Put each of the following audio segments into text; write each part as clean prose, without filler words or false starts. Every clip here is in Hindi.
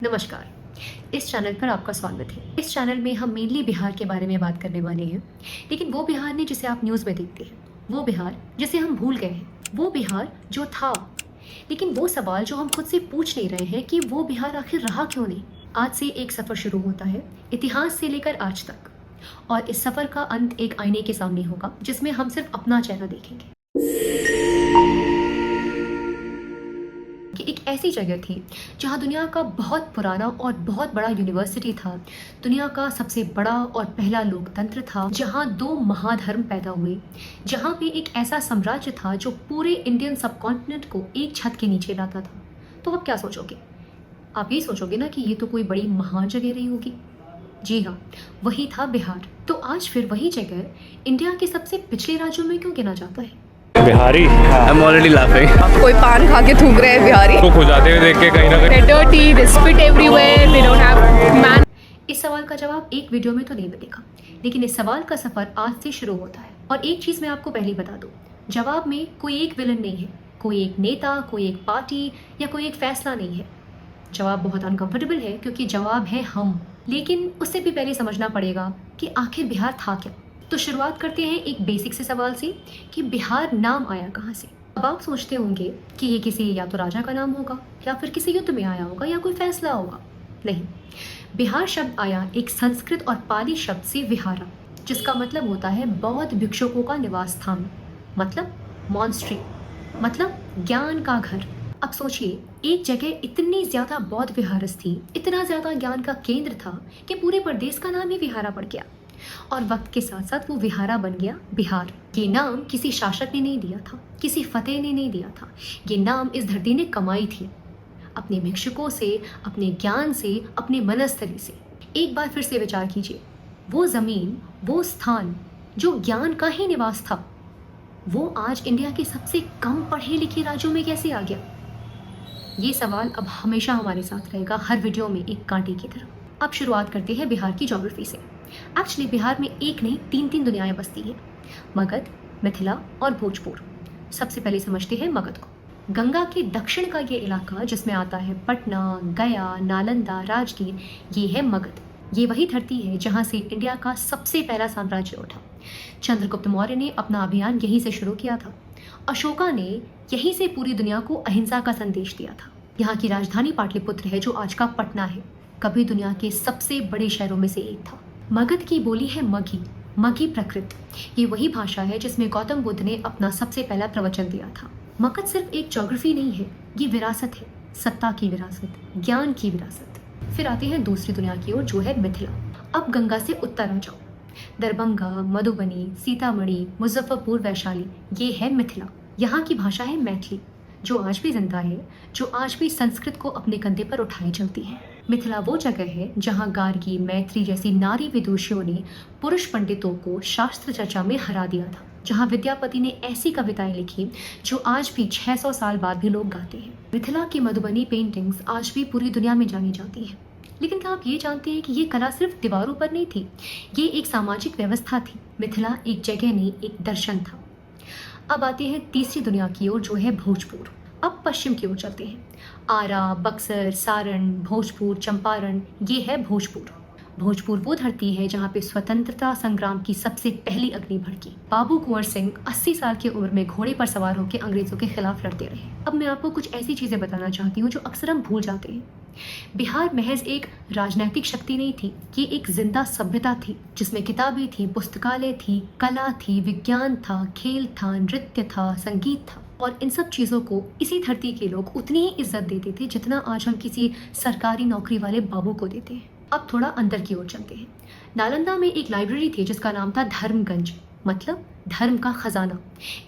नमस्कार। इस चैनल पर आपका स्वागत है। इस चैनल में हम मेनली बिहार के बारे में बात करने वाले हैं, लेकिन वो बिहार नहीं जिसे आप न्यूज़ में देखते हैं, वो बिहार जिसे हम भूल गए हैं, वो बिहार जो था। लेकिन वो सवाल जो हम खुद से पूछ नहीं रहे हैं कि वो बिहार आखिर रहा क्यों नहीं। आज से एक सफ़र शुरू होता है, इतिहास से लेकर आज तक, और इस सफ़र का अंत एक आईने के सामने होगा जिसमें हम सिर्फ अपना चेहरा देखेंगे। कि एक ऐसी जगह थी जहां दुनिया का बहुत पुराना और बहुत बड़ा यूनिवर्सिटी था, दुनिया का सबसे बड़ा और पहला लोकतंत्र था, जहां दो महाधर्म पैदा हुए, जहां पे एक ऐसा साम्राज्य था जो पूरे इंडियन सबकॉन्टिनेंट को एक छत के नीचे लाता था। तो आप क्या सोचोगे? आप ये सोचोगे ना कि ये तो कोई बड़ी महान जगह रही होगी। जी हाँ, वही था बिहार। तो आज फिर वही जगह इंडिया के सबसे पिछले राज्यों में क्यों गिना जाता है? Bihari I am already laughing. कोई पान खा के थूक रहे हैं बिहारी। तो खो जाते हुए देख के कहीं ना कहीं dirty, they spit everywhere, they don't have man. इस सवाल का जवाब एक वीडियो में तो नहीं मिलेगा, लेकिन इस सवाल का सफर आज से शुरू होता है। और एक चीज मैं आपको पहले बता दूं, जवाब में कोई एक विलन नहीं है, कोई एक नेता, कोई एक पार्टी या कोई एक फैसला नहीं है। जवाब बहुत अनकंफर्टेबल है क्योंकि जवाब है हम। लेकिन उससे भी पहले समझना पड़ेगा कि आखिर बिहार था क्या। तो शुरुआत करते हैं एक बेसिक से सवाल से कि बिहार नाम आया कहाँ से। अब आप सोचते होंगे कि ये किसी या तो राजा का नाम होगा या फिर किसी युद्ध में आया होगा या कोई फैसला होगा। नहीं, बिहार शब्द आया एक संस्कृत और पाली शब्द से विहारा, जिसका मतलब होता है बौद्ध भिक्षुकों का निवास स्थान, मतलब मॉन्स्ट्री, मतलब ज्ञान का घर। अब सोचिए, एक जगह इतनी ज्यादा बौद्ध विहारस थी, इतना ज्यादा ज्ञान का केंद्र था कि पूरे प्रदेश का नाम ही विहारा पड़ गया, और वक्त के साथ साथ वो विहारा बन गया बिहार। ये नाम किसी शासक ने नहीं दिया था, किसी फतेह ने नहीं दिया था, ये नाम इस धरती ने कमाई थी, अपने भिक्षुकों से, अपने ज्ञान से, अपने मनस्तरी से। एक बार फिर से विचार कीजिए, वो जमीन, वो स्थान जो ज्ञान का ही निवास था, वो आज इंडिया के सबसे कम पढ़े लिखे राज्यों में कैसे आ गया? ये सवाल अब हमेशा हमारे साथ रहेगा, हर वीडियो में एक कांटे की तरह। अब शुरुआत करते हैं बिहार की ज्योग्राफी से। एक्चुअली बिहार में एक नहीं तीन दुनियाएं बसती हैं, मगध, मिथिला और भोजपुर। सबसे पहले समझते हैं मगध को। गंगा के दक्षिण का ये इलाका जिसमें आता है पटना, गया, नालंदा, राजगीर, ये है मगध। ये वही धरती है जहाँ से इंडिया का सबसे पहला साम्राज्य उठा। चंद्रगुप्त मौर्य ने अपना अभियान यहीं से शुरू किया था। अशोका ने यहीं से पूरी दुनिया को अहिंसा का संदेश दिया था। यहाँ की राजधानी पाटलिपुत्र है जो आज का पटना है, कभी दुनिया के सबसे बड़े शहरों में से एक था। मगध की बोली है मगी, मगी प्रकृत। ये वही भाषा है जिसमें गौतम बुद्ध ने अपना सबसे पहला प्रवचन दिया था। मगध सिर्फ एक ज्योग्राफी नहीं है, ये विरासत है, सत्ता की विरासत, ज्ञान की विरासत। फिर आते हैं दूसरी दुनिया की ओर जो है मिथिला। अब गंगा से उत्तर आ जाओ, दरभंगा, मधुबनी, सीतामढ़ी, मुजफ्फरपुर, वैशाली, ये है मिथिला। यहाँ की भाषा है मैथिली, जो आज भी जिंदा है, जो आज भी संस्कृत को अपने कंधे पर उठाई चलती है। मिथिला वो जगह है जहाँ गार्गी, मैत्री जैसी नारी विदुषियों ने पुरुष पंडितों को शास्त्र चर्चा में हरा दिया था, जहाँ विद्यापति ने ऐसी कविताएं लिखी जो आज भी 600 साल बाद भी लोग गाते हैं। मिथिला की मधुबनी पेंटिंग्स आज भी पूरी दुनिया में जानी जाती हैं। लेकिन क्या आप ये जानते हैं कि ये कला सिर्फ दीवारों पर नहीं थी, ये एक सामाजिक व्यवस्था थी। मिथिला एक जगह नहीं, एक दर्शन था। अब आते हैं तीसरी दुनिया की ओर जो है भोजपुर। अब पश्चिम की ओर चलते हैं। आरा, बक्सर, सारण, भोजपुर, चंपारण, ये है भोजपुर। भोजपुर वो धरती है जहाँ पे स्वतंत्रता संग्राम की सबसे पहली अग्नि भड़की। बाबू कुंवर सिंह 80 साल की उम्र में घोड़े पर सवार होकर अंग्रेजों के खिलाफ लड़ते रहे। अब मैं आपको कुछ ऐसी चीजें बताना चाहती हूँ जो अक्सर हम भूल जाते हैं। बिहार महज एक राजनैतिक शक्ति नहीं थी, ये एक जिंदा सभ्यता थी जिसमें किताबें थी, पुस्तकालय थी, कला थी, विज्ञान था, खेल था, नृत्य था, संगीत था। और इन सब चीज़ों को इसी धरती के लोग उतनी ही इज्जत देते थे जितना आज हम किसी सरकारी नौकरी वाले बाबू को देते हैं। अब थोड़ा अंदर की ओर चलते हैं। नालंदा में एक लाइब्रेरी थी जिसका नाम था धर्मगंज, मतलब धर्म का खजाना।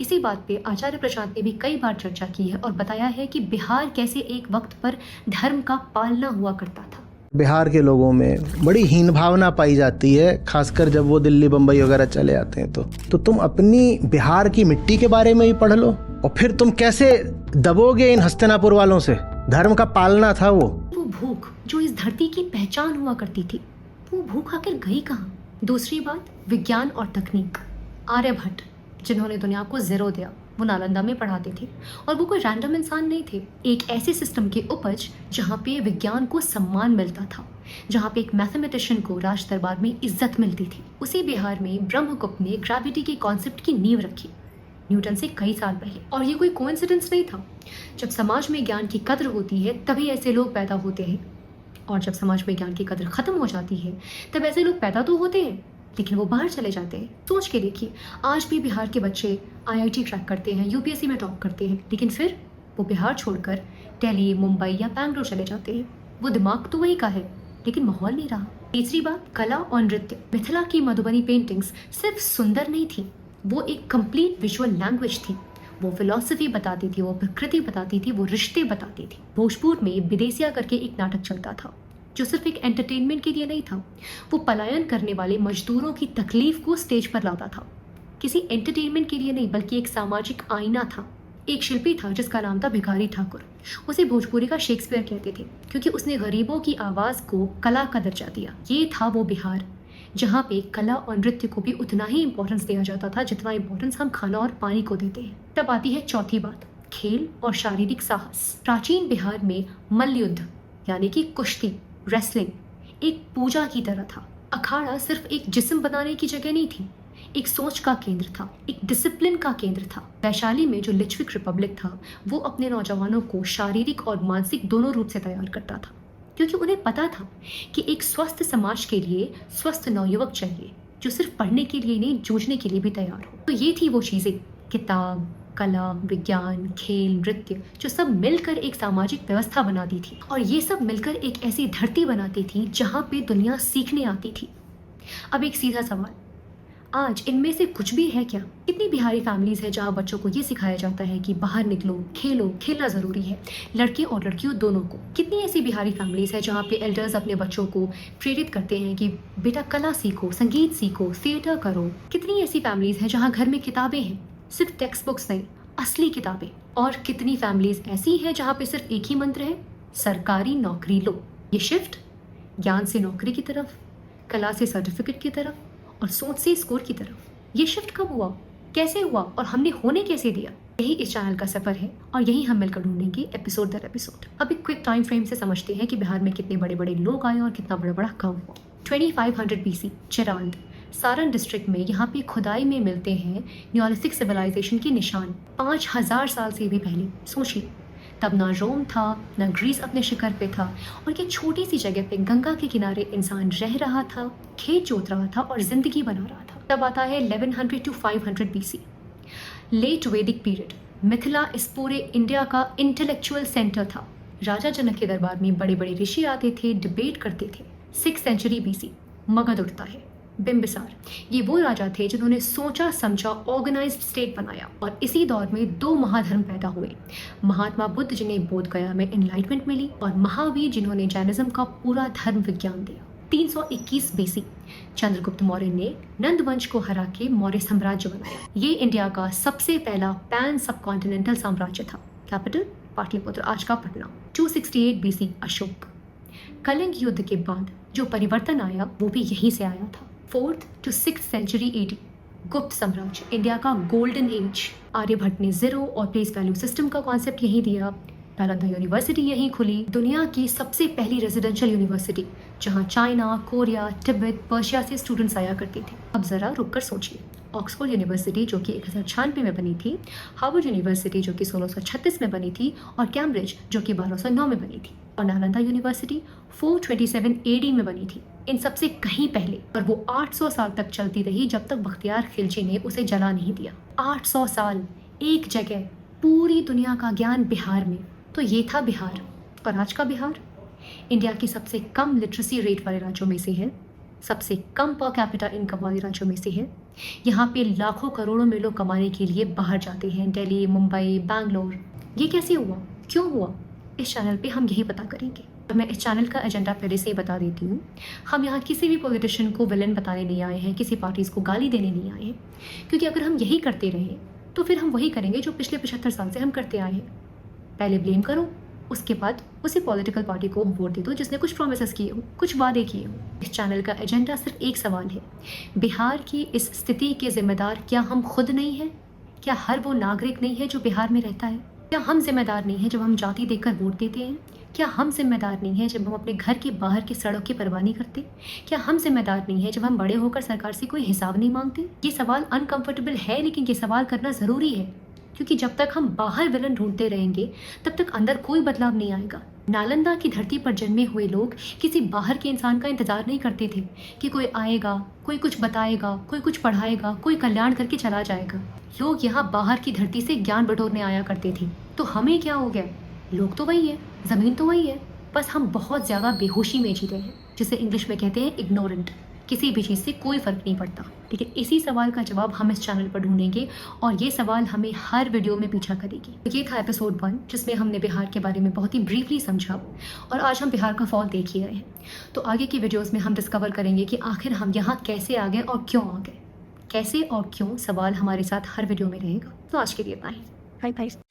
इसी बात पे आचार्य प्रशांत ने भी कई बार चर्चा की है और बताया है कि बिहार कैसे एक वक्त पर धर्म का पालना हुआ करता था। बिहार के लोगों में बड़ी हीन भावना पाई जाती है, खासकर जब वो दिल्ली, बम्बई वगैरह चले आते हैं। तो तुम अपनी बिहार की मिट्टी के बारे में ही पढ़ लो, और फिर तुम कैसे दबोगे इन हस्तिनापुर वालों से। धर्म का पालना था वो भूख जो इस धरती की पहचान हुआ करती थी, वो भूख आखिर गई कहाँ? दूसरी बात, विज्ञान और तकनीक। आर्यभट्ट जिन्होंने दुनिया को जीरो दिया, वो नालंदा में पढ़ाते थे और वो कोई रैंडम इंसान नहीं थे। एक ऐसे सिस्टम के उपज जहाँ पे विज्ञान को सम्मान मिलता था, जहाँ पे एक मैथमेटिशियन को राज दरबार में इज्जत मिलती थी। उसी बिहार में ब्रह्मगुप्त ने ग्रेविटी के कॉन्सेप्ट की नींव रखी, न्यूटन से कई साल पहले। और ये कोई कोइंसिडेंस नहीं था। जब समाज में ज्ञान की कद्र होती है तभी ऐसे लोग पैदा होते हैं, और जब समाज में ज्ञान की कद्र खत्म हो जाती है तब ऐसे लोग पैदा तो होते हैं लेकिन वो बाहर चले जाते हैं। सोच के देखिए, आज भी बिहार के बच्चे IIT क्रैक करते हैं, UPSC में टॉप करते हैं, लेकिन फिर वो बिहार छोड़कर दिल्ली, मुंबई या बैंगलोर चले जाते हैं। वो दिमाग तो वही का है लेकिन माहौल नहीं रहा। तीसरी बात, कला और नृत्य। मिथिला की मधुबनी पेंटिंग्स सिर्फ सुंदर नहीं थी, वो एक कंप्लीट विजुअल लैंग्वेज थी। वो फिलॉसफी बताती थी, वो प्रकृति बताती थी, वो रिश्ते बताती थी। भोजपुर में विदेसिया करके एक नाटक चलता था जो सिर्फ एक एंटरटेनमेंट के लिए नहीं था, वो पलायन करने वाले मजदूरों की तकलीफ को स्टेज पर लाता था। किसी एंटरटेनमेंट के लिए नहीं बल्कि एक सामाजिक आईना था। एक शिल्पी था जिसका नाम था भिखारी ठाकुर। उसे भोजपुरी का शेक्सपियर कहते थे क्योंकि उसने गरीबों की आवाज़ को कला का दर्जा दिया। ये था वो बिहार जहाँ पे कला और नृत्य को भी उतना ही इम्पोर्टेंस दिया जाता था जितना इम्पोर्टेंस हम खाना और पानी को देते हैं। तब आती है चौथी बात, खेल और शारीरिक साहस। प्राचीन बिहार में मल्लयुद्ध यानी कि कुश्ती, रेसलिंग एक पूजा की तरह था। अखाड़ा सिर्फ एक जिस्म बनाने की जगह नहीं थी, एक सोच का केंद्र था, एक डिसिप्लिन का केंद्र था। वैशाली में जो लिच्छविक रिपब्लिक था वो अपने नौजवानों को शारीरिक और मानसिक दोनों रूप से तैयार करता था क्योंकि उन्हें पता था कि एक स्वस्थ समाज के लिए स्वस्थ नवयुवक चाहिए जो सिर्फ पढ़ने के लिए नहीं, जूझने के लिए भी तैयार हो। तो ये थी वो चीज़ें, किताब, कला, विज्ञान, खेल, नृत्य, जो सब मिलकर एक सामाजिक व्यवस्था बनाती थी। और ये सब मिलकर एक ऐसी धरती बनाती थी जहाँ पे दुनिया सीखने आती थी। अब एक सीधा सवाल, आज इनमें से कुछ भी है क्या? कितनी बिहारी फैमिलीज है जहाँ बच्चों को ये सिखाया जाता है कि बाहर निकलो, खेलो, खेलना ज़रूरी है, लड़के और लड़कियों दोनों को। कितनी ऐसी बिहारी फैमिलीज है जहाँ पे एल्डर्स अपने बच्चों को प्रेरित करते हैं कि बेटा कला सीखो, संगीत सीखो, थिएटर करो। कितनी ऐसी फैमिलीज हैं जहाँ घर में किताबें हैं, सिर्फ टेक्स्ट बुक्स नहीं, असली किताबें। और कितनी फैमिलीज ऐसी हैं जहाँ पे सिर्फ एक ही मंत्र है, सरकारी नौकरी लो। ये शिफ्ट ज्ञान से नौकरी की तरफ, कला से सर्टिफिकेट की तरफ और सोच से स्कोर की तरफ, ये शिफ्ट कब हुआ, कैसे हुआ और हमने होने कैसे दिया? यही इस चैनल का सफर है और यही हम मिलकर ढूंढेंगे एपिसोड दर एपिसोड। अब एक क्विक टाइम फ्रेम से समझते हैं कि बिहार में कितने बड़े बड़े लोग आए और कितना बड़ा बड़ा काम हुआ। 2500 BC चिरांद, सारण डिस्ट्रिक्ट में यहाँ पे खुदाई में मिलते हैं न्योलिथिक सिविलाइजेशन के निशान 5000 साल से भी पहले। सोचिए, तब ना रोम था ना ग्रीस अपने शिखर पे था और ये छोटी सी जगह पे गंगा के किनारे इंसान रह रहा था, खेत जोत रहा था और जिंदगी बना रहा था। तब आता है 1100 to 500 BC, लेट वैदिक पीरियड। मिथिला इस पूरे इंडिया का इंटेलेक्चुअल सेंटर था। राजा जनक के दरबार में बड़े बड़े ऋषि आते थे, डिबेट करते थे। 6th century BC, मगध उठता है। बिंबिसार, ये वो राजा थे जिन्होंने सोचा समझा ऑर्गेनाइज्ड स्टेट बनाया। और इसी दौर में दो महाधर्म पैदा हुए, महात्मा बुद्ध जिन्हें बोध गया में एनलाइटमेंट मिली और महावीर जिन्होंने जैनिज्म का पूरा धर्म विज्ञान दिया। 321 BC, चंद्रगुप्त मौर्य ने नंद वंश को हरा के मौर्य साम्राज्य बनाया। ये इंडिया का सबसे पहला पैन सबकॉन्टिनेंटल साम्राज्य था। कैपिटल पाटलिपुत्र, आज का पटना। 268 BC, अशोक। कलिंग युद्ध के बाद जो परिवर्तन आया वो भी यहीं से आया था। 4th to 6th century AD, गुप्त साम्राज्य, इंडिया का गोल्डन एज। आर्यभट्ट ने जीरो और प्लेस वैल्यू सिस्टम का कॉन्सेप्ट यहीं दिया। नालंदा यूनिवर्सिटी यहीं खुली, दुनिया की सबसे पहली रेजिडेंशियल यूनिवर्सिटी जहां चाइना, कोरिया, तिब्बत, पर्शिया से स्टूडेंट्स आया करते थे। अब जरा रुक कर सोचिए, ऑक्सफोर्ड यूनिवर्सिटी जो कि 1096 में बनी थी, हार्वर्ड यूनिवर्सिटी जो कि 1636 में बनी थी और कैम्ब्रिज जो कि 1209 में बनी थी, और नालंदा यूनिवर्सिटी 427 AD में बनी थी। इन सबसे कहीं पहले, और वो 800 साल तक चलती रही जब तक बख्तियार खिलजी ने उसे जला नहीं दिया। 800 साल एक जगह, पूरी दुनिया का ज्ञान बिहार में। तो ये था बिहार। और आज का बिहार इंडिया की सबसे कम लिटरेसी रेट वाले राज्यों में से है, सबसे कम पर कैपिटा इनकम वाले राज्यों में से है। यहाँ पे लाखों करोड़ों में लोग कमाने के लिए बाहर जाते हैं, दिल्ली, मुंबई, बैंगलोर। ये कैसे हुआ, क्यों हुआ? इस चैनल पे हम यही पता करेंगे। और मैं इस चैनल का एजेंडा पहले से ही बता देती हूँ। हम यहाँ किसी भी पॉलिटिशियन को विलन बताने नहीं आए हैं, किसी पार्टीज़ को गाली देने नहीं आए हैं, क्योंकि अगर हम यही करते रहें तो फिर हम वही करेंगे जो पिछले 75 साल से हम करते आए हैं। पहले ब्लेम करो, उसके बाद उसी पॉलिटिकल पार्टी को वोट दे दो जिसने कुछ प्रोमिसेस किए हो, कुछ वादे किए हो। इस चैनल का एजेंडा सिर्फ एक सवाल है, बिहार की इस स्थिति के जिम्मेदार क्या हम खुद नहीं हैं? क्या हर वो नागरिक नहीं है जो बिहार में रहता है? क्या हम जिम्मेदार नहीं है जब हम जाति देखकर वोट देते हैं? क्या हम जिम्मेदार नहीं है जब हम अपने घर के बाहर की सड़क की परवाह नहीं करते? क्या हम जिम्मेदार नहीं है जब हम बड़े होकर सरकार से कोई हिसाब नहीं मांगते? ये सवाल अनकंफर्टेबल है, लेकिन ये सवाल करना ज़रूरी है, क्योंकि जब तक हम बाहर विलन ढूंढते रहेंगे तब तक अंदर कोई बदलाव नहीं आएगा। नालंदा की धरती पर जन्मे हुए लोग किसी बाहर के इंसान का इंतजार नहीं करते थे कि कोई आएगा, कोई कुछ बताएगा, कोई कुछ पढ़ाएगा, कोई कल्याण करके चला जाएगा। लोग यहाँ बाहर की धरती से ज्ञान बटोरने आया करते थे। तो हमें क्या हो गया? लोग तो वही है, ज़मीन तो वही है, बस हम बहुत ज़्यादा बेहोशी में जी रहे हैं, जिसे इंग्लिश में कहते हैं इग्नोरेंट। किसी भी चीज़ से कोई फ़र्क नहीं पड़ता। लेकिन इसी सवाल का जवाब हम इस चैनल पर ढूंढेंगे और ये सवाल हमें हर वीडियो में पीछा करेगी। तो ये था एपिसोड 1, जिसमें हमने बिहार के बारे में बहुत ही ब्रीफली समझा और आज हम बिहार का फॉल देख ही रहे हैं। तो आगे की वीडियोज़ में हम डिस्कवर करेंगे कि आखिर हम यहाँ कैसे आ गए और क्यों आ गए। कैसे और क्यों सवाल हमारे साथ हर वीडियो में रहेगा। तो आज के लिए इतना ही। Bye bye.